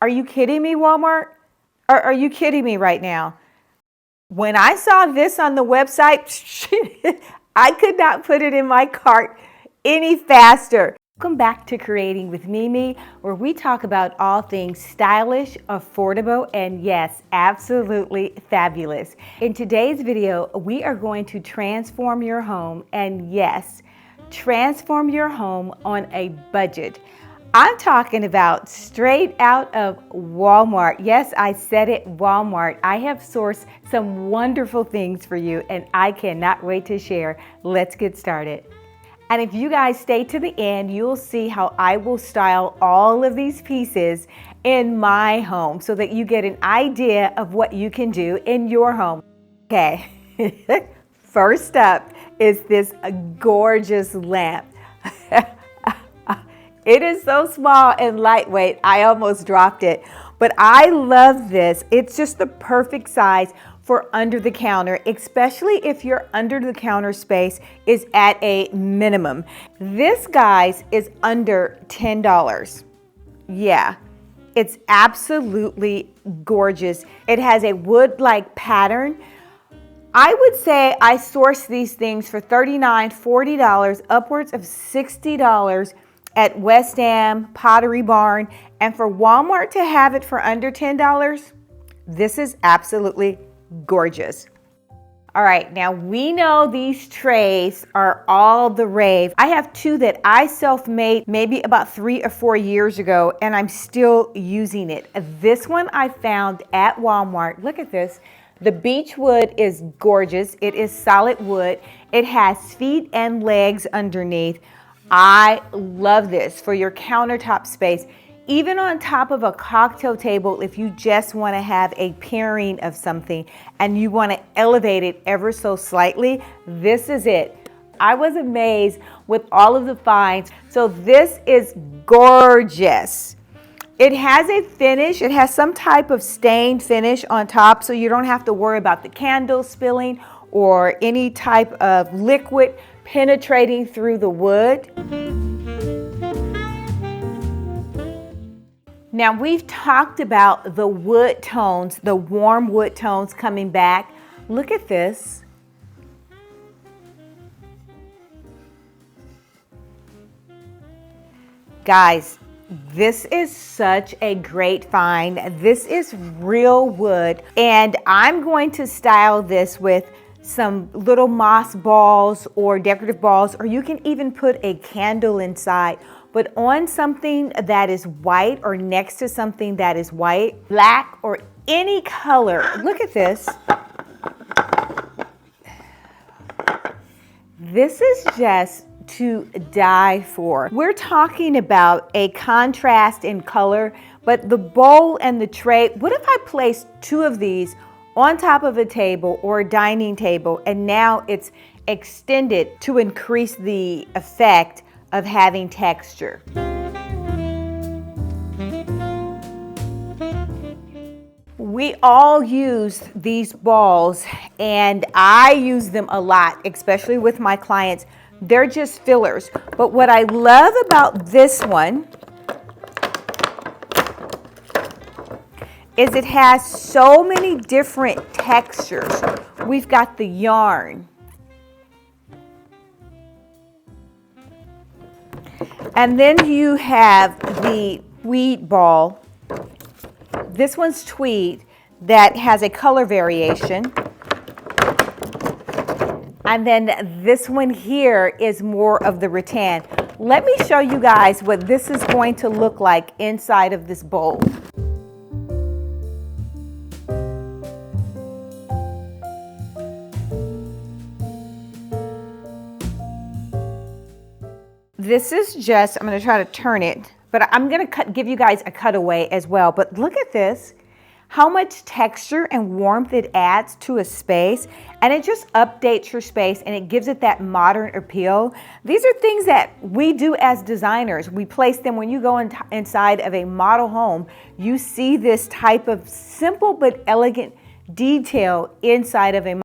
Are you kidding me, Walmart? Are you kidding me right now? When I saw this on the website, I could not put it in my cart any faster. Welcome back to Creating with Mimi, where we talk about all things stylish, affordable, and yes, absolutely fabulous. In today's video, we are going to transform your home, and yes, transform your home on a budget. I'm talking about straight out of Walmart. Yes, I said it, Walmart. I have sourced some wonderful things for you, and I cannot wait to share. Let's get started. And if you guys stay to the end, you'll see how I will style all of these pieces in my home so that you get an idea of what you can do in your home. Okay, first up is this gorgeous lamp. It is so small and lightweight, I almost dropped it. But I love this. It's just the perfect size for under the counter, especially if your under the counter space is at a minimum. This, guys, is under $10. Yeah, it's absolutely gorgeous. It has a wood-like pattern. I would say I sourced these things for $39, $40, upwards of $60 at West Am, Pottery Barn, and for Walmart to have it for under $10, this is absolutely gorgeous. All right, now we know these trays are all the rave. I have two that I self-made maybe about 3 or 4 years ago, and I'm still using it. This one I found at Walmart. Look at this. The beech wood is gorgeous. It is solid wood. It has feet and legs underneath. I love this for your countertop space. Even on top of a cocktail table, if you just want to have a pairing of something and you want to elevate it ever so slightly, this is it. I was amazed with all of the finds. So this is gorgeous. It has a finish. It has some type of stained finish on top, so you don't have to worry about the candle spilling or any type of liquid penetrating through the wood. Now, we've talked about the wood tones, the warm wood tones coming back. Look at this. Guys, this is such a great find. This is real wood, and I'm going to style this with some little moss balls or decorative balls, or you can even put a candle inside. But on something that is white or next to something that is white, black, or any color. Look at this. This is just to die for. We're talking about a contrast in color, but the bowl and the tray, what if I placed two of these on top of a table or a dining table, and now it's extended to increase the effect of having texture. We all use these balls, and I use them a lot, especially with my clients. They're just fillers. But what I love about this one is it has so many different textures. We've got the yarn. And then you have the tweed ball. This one's tweed that has a color variation. And then this one here is more of the rattan. Let me show you guys what this is going to look like inside of this bowl. This is just, I'm going to try to turn it, but I'm going to give you guys a cutaway as well. But look at this, how much texture and warmth it adds to a space, and it just updates your space and it gives it that modern appeal. These are things that we do as designers. We place them when you go inside of a model home. You see this type of simple but elegant detail inside of a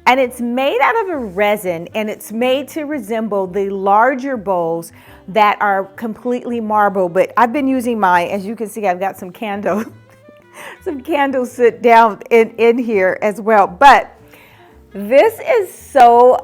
And it's made out of a resin, and it's made to resemble the larger bowls that are completely marble. But I've been using mine. As you can see, I've got some candles, some candles sit down in here as well. But this is so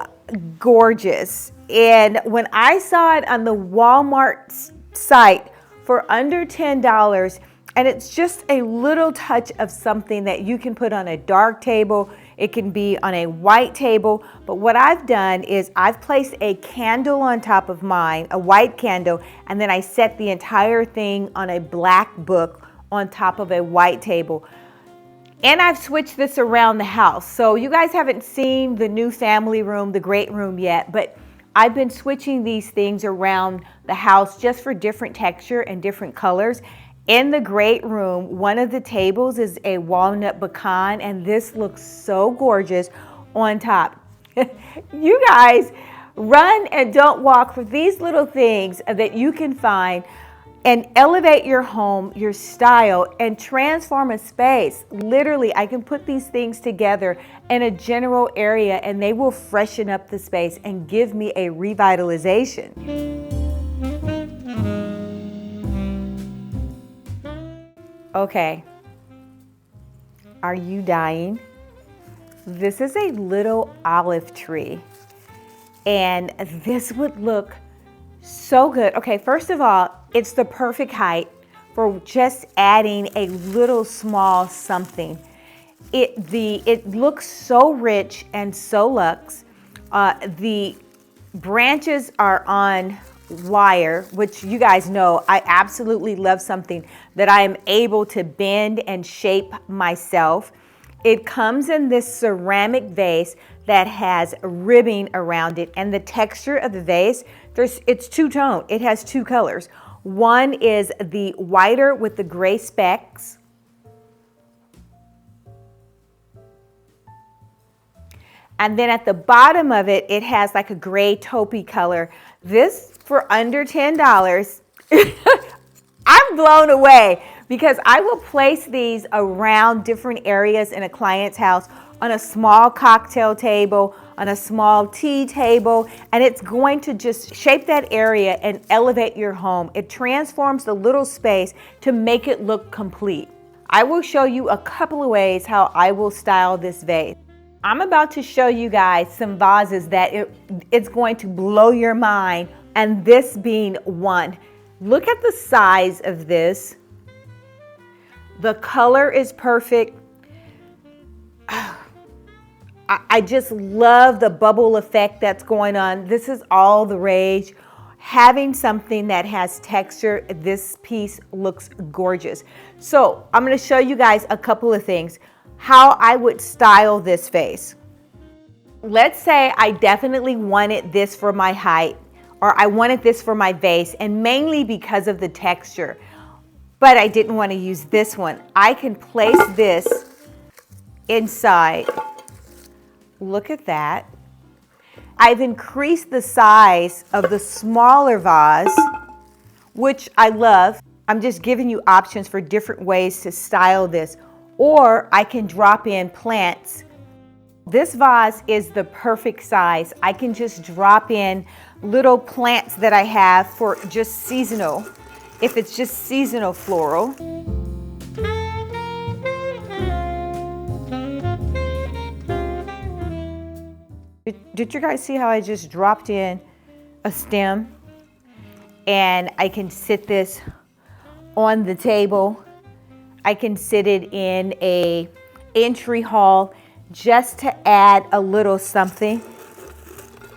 gorgeous. And when I saw it on the Walmart site for under $10, and it's just a little touch of something that you can put on a dark table. It can be on a white table. But what I've done is I've placed a candle on top of mine, a white candle, and then I set the entire thing on a black book on top of a white table. And I've switched this around the house. So you guys haven't seen the new family room, the great room yet, but I've been switching these things around the house just for different texture and different colors. In the great room, one of the tables is a walnut pecan, and this looks so gorgeous on top. You guys run and don't walk for these little things that you can find and elevate your home, your style, and transform a space. Literally, I can put these things together in a general area and they will freshen up the space and give me a revitalization. Okay, are you dying? This is a little olive tree, and this would look so good. Okay, first of all, it's the perfect height for just adding a little small something. It looks so rich and so luxe. The branches are on wire, which you guys know I absolutely love something that I am able to bend and shape myself. It comes in this ceramic vase that has ribbing around it, and the texture of the vase, it's two-tone. It has two colors. One is the whiter with the gray specks, and then at the bottom of it, it has like a gray taupey color. This for under $10, I'm blown away because I will place these around different areas in a client's house, on a small cocktail table, on a small tea table, and it's going to just shape that area and elevate your home. It transforms the little space to make it look complete. I will show you a couple of ways how I will style this vase. I'm about to show you guys some vases that it's going to blow your mind, and this being one. Look at the size of this. The color is perfect. I just love the bubble effect that's going on. This is all the rage. Having something that has texture, this piece looks gorgeous. So I'm going to show you guys a couple of things, how I would style this vase. Let's say I definitely wanted this for my height, or I wanted this for my vase, and mainly because of the texture, but I didn't want to use this one. I can place this inside. Look at that. I've increased the size of the smaller vase, which I love. I'm just giving you options for different ways to style this, or I can drop in plants. This vase is the perfect size. I can just drop in little plants that I have for just seasonal, if it's just seasonal floral. Did you guys see how I just dropped in a stem? And I can sit this on the table. I can sit it in a entry hall just to add a little something.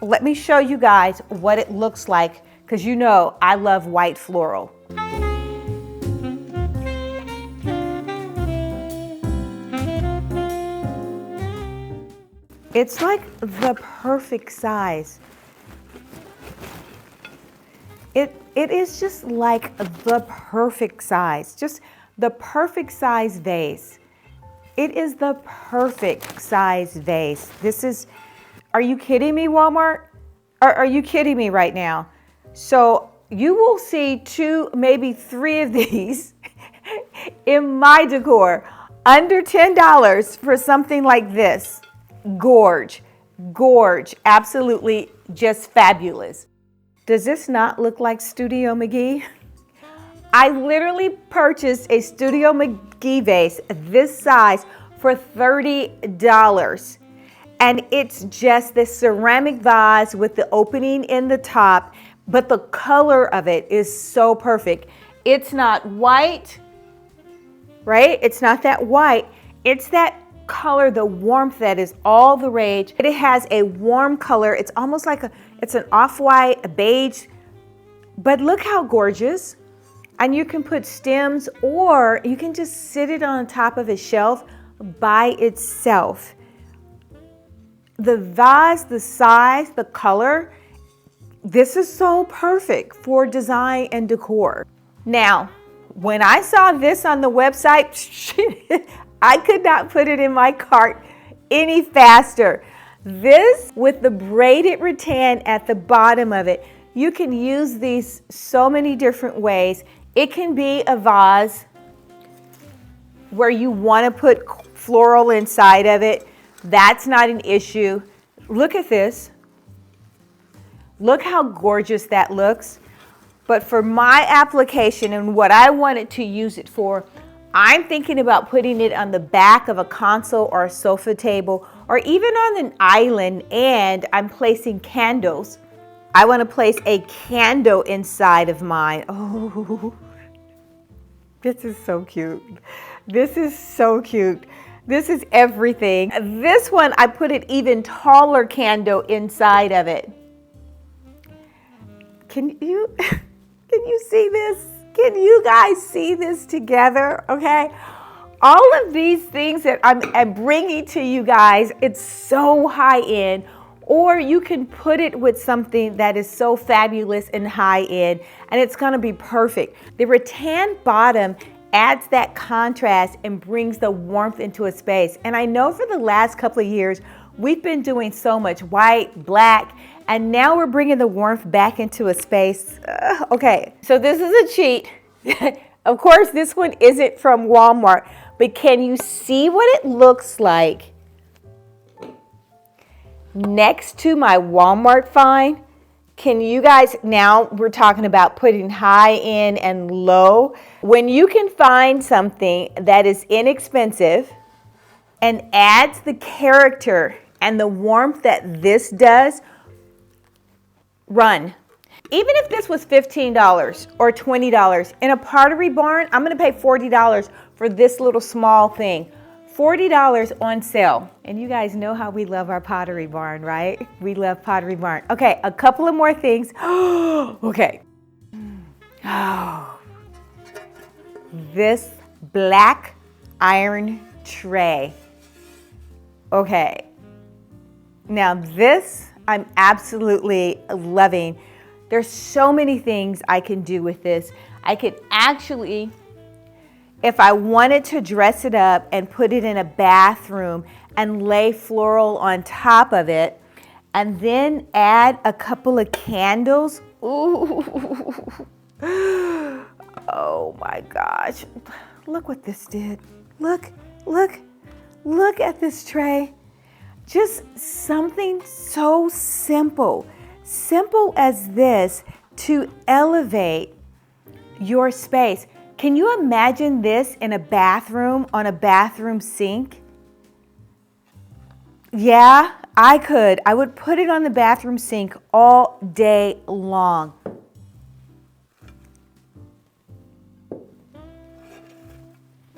Let me show you guys what it looks like, because you know I love white floral. It's like the perfect size. It is just like the perfect size, just the perfect size vase. It is the perfect size vase. This is, are you kidding me, Walmart? Are you kidding me right now? So you will see 2, maybe 3 of these in my decor, under $10 for something like this. Gorge. gorge, absolutely just fabulous. Does this not look like Studio McGee? I literally purchased a Studio McGee vase this size for $30. And it's just this ceramic vase with the opening in the top, but the color of it is so perfect. It's not white, right? It's not that white. It's that color, the warmth that is all the rage. It has a warm color. It's almost like it's an off-white, a beige, but look how gorgeous. And you can put stems, or you can just sit it on top of a shelf by itself. The vase, the size, the color, this is so perfect for design and decor. Now, when I saw this on the website, I could not put it in my cart any faster. This with the braided rattan at the bottom of it, you can use these so many different ways. It can be a vase where you want to put floral inside of it. That's not an issue. Look at this. Look how gorgeous that looks. But for my application and what I wanted to use it for, I'm thinking about putting it on the back of a console or a sofa table, or even on an island, and I'm placing candles. I want to place a candle inside of mine. Oh, this is so cute. This is so cute. This is everything. This one, I put an even taller candle inside of it. Can you see this? Can you guys see this together? Okay. All of these things that I'm bringing to you guys, it's so high end, or you can put it with something that is so fabulous and high end, and it's going to be perfect. The rattan bottom adds that contrast and brings the warmth into a space. And I know for the last couple of years, we've been doing so much white, black, and now we're bringing the warmth back into a space. Okay, so this is a cheat. Of course, this one isn't from Walmart, but can you see what it looks like next to my Walmart find? Can you guys, now we're talking about putting high in and low. When you can find something that is inexpensive and adds the character and the warmth that this does, run. Even if this was $15 or $20 in a pottery barn, I'm going to pay $40 for this little small thing. $40 on sale. And you guys know how we love our pottery barn, right? We love pottery barn. Okay, a couple of more things. Okay. Oh. This black iron tray. Okay. Now this I'm absolutely loving. There's so many things I can do with this. I could actually, if I wanted to dress it up and put it in a bathroom and lay floral on top of it, and then add a couple of candles. Ooh. Oh my gosh. Look what this did. Look at this tray. Just something so simple as this to elevate your space. Can you imagine this in a bathroom, on a bathroom sink? Yeah, I could. I would put it on the bathroom sink all day long.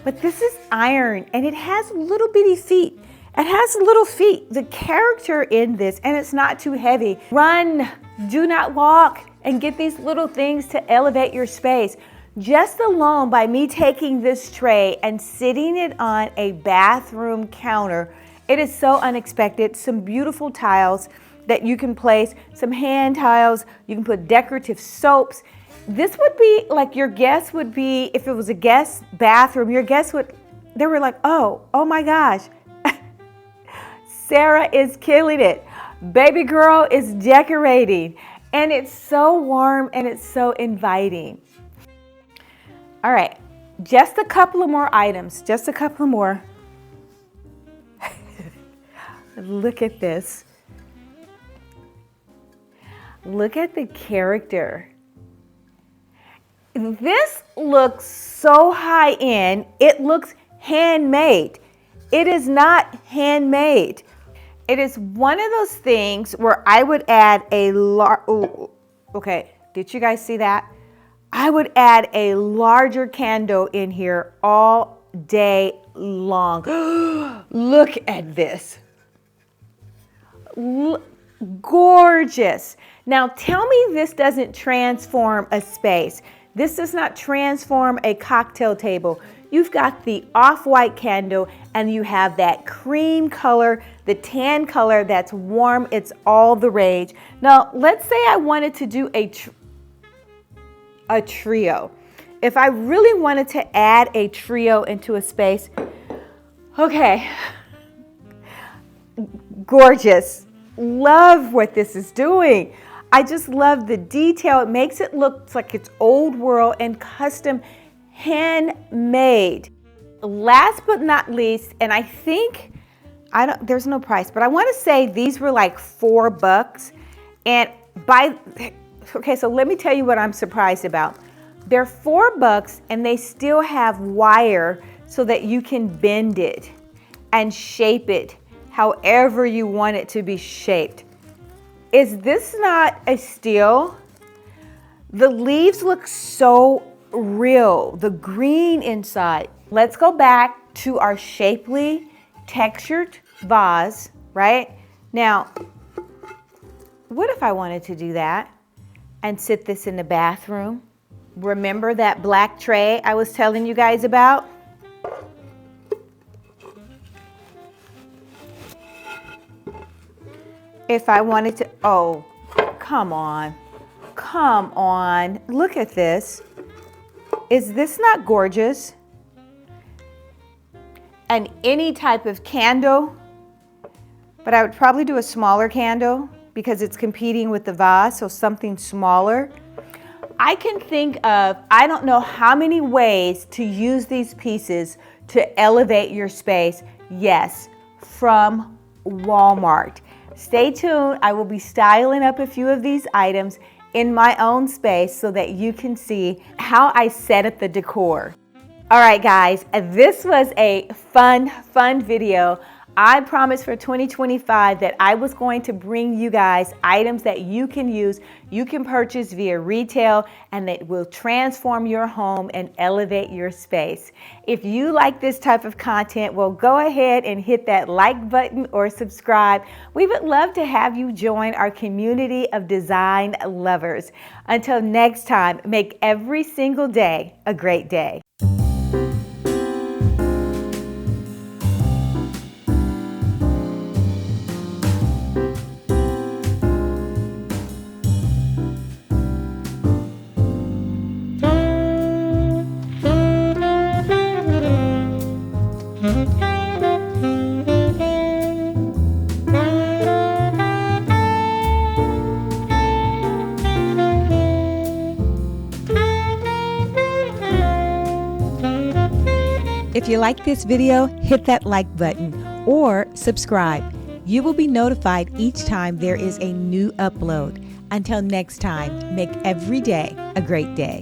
But this is iron, and it has little bitty feet. It has little feet. The character in this, and it's not too heavy. Run, do not walk, and get these little things to elevate your space. Just alone by me taking this tray and sitting it on a bathroom counter, it is so unexpected. Some beautiful tiles that you can place, some hand tiles, you can put decorative soaps. This would be like your guest would be, if it was a guest bathroom, your guest would, they were like, oh my gosh. Sarah is killing it. Baby girl is decorating. And it's so warm and it's so inviting. All right, just a couple of more items, just a couple more. Look at this. Look at the character. This looks so high-end, it looks handmade. It is not handmade. It is one of those things where I would add a okay, did you guys see that? I would add a larger candle in here all day long. Look at this. Gorgeous. Now tell me this doesn't transform a space. This does not transform a cocktail table. You've got the off-white candle and you have that cream color, the tan color that's warm. It's all the rage. Now, let's say I wanted to do a trio. If I really wanted to add a trio into a space, okay, gorgeous. Love what this is doing. I just love the detail. It makes it look like it's old world and custom handmade. Last but not least, and I think, there's no price, but I want to say these were like $4. And okay, so let me tell you what I'm surprised about. They're $4 and they still have wire so that you can bend it and shape it however you want it to be shaped. Is this not a steal? The leaves look so real, the green inside. Let's go back to our shapely, textured vase, right? Now, what if I wanted to do that and sit this in the bathroom? Remember that black tray I was telling you guys about? If I wanted to, oh, come on, look at this. Is this not gorgeous? And any type of candle, but I would probably do a smaller candle because it's competing with the vase, so something smaller. I can think of, I don't know how many ways to use these pieces to elevate your space. Yes, from Walmart. Stay tuned. I will be styling up a few of these items in my own space so that you can see how I set up the decor. All right, guys, this was a fun video. I promised for 2025 that I was going to bring you guys items that you can use, you can purchase via retail, and that will transform your home and elevate your space. If you like this type of content, well, go ahead and hit that like button or subscribe. We would love to have you join our community of design lovers. Until next time, make every single day a great day. If you like this video, hit that like button or subscribe. You will be notified each time there is a new upload. Until next time, make every day a great day.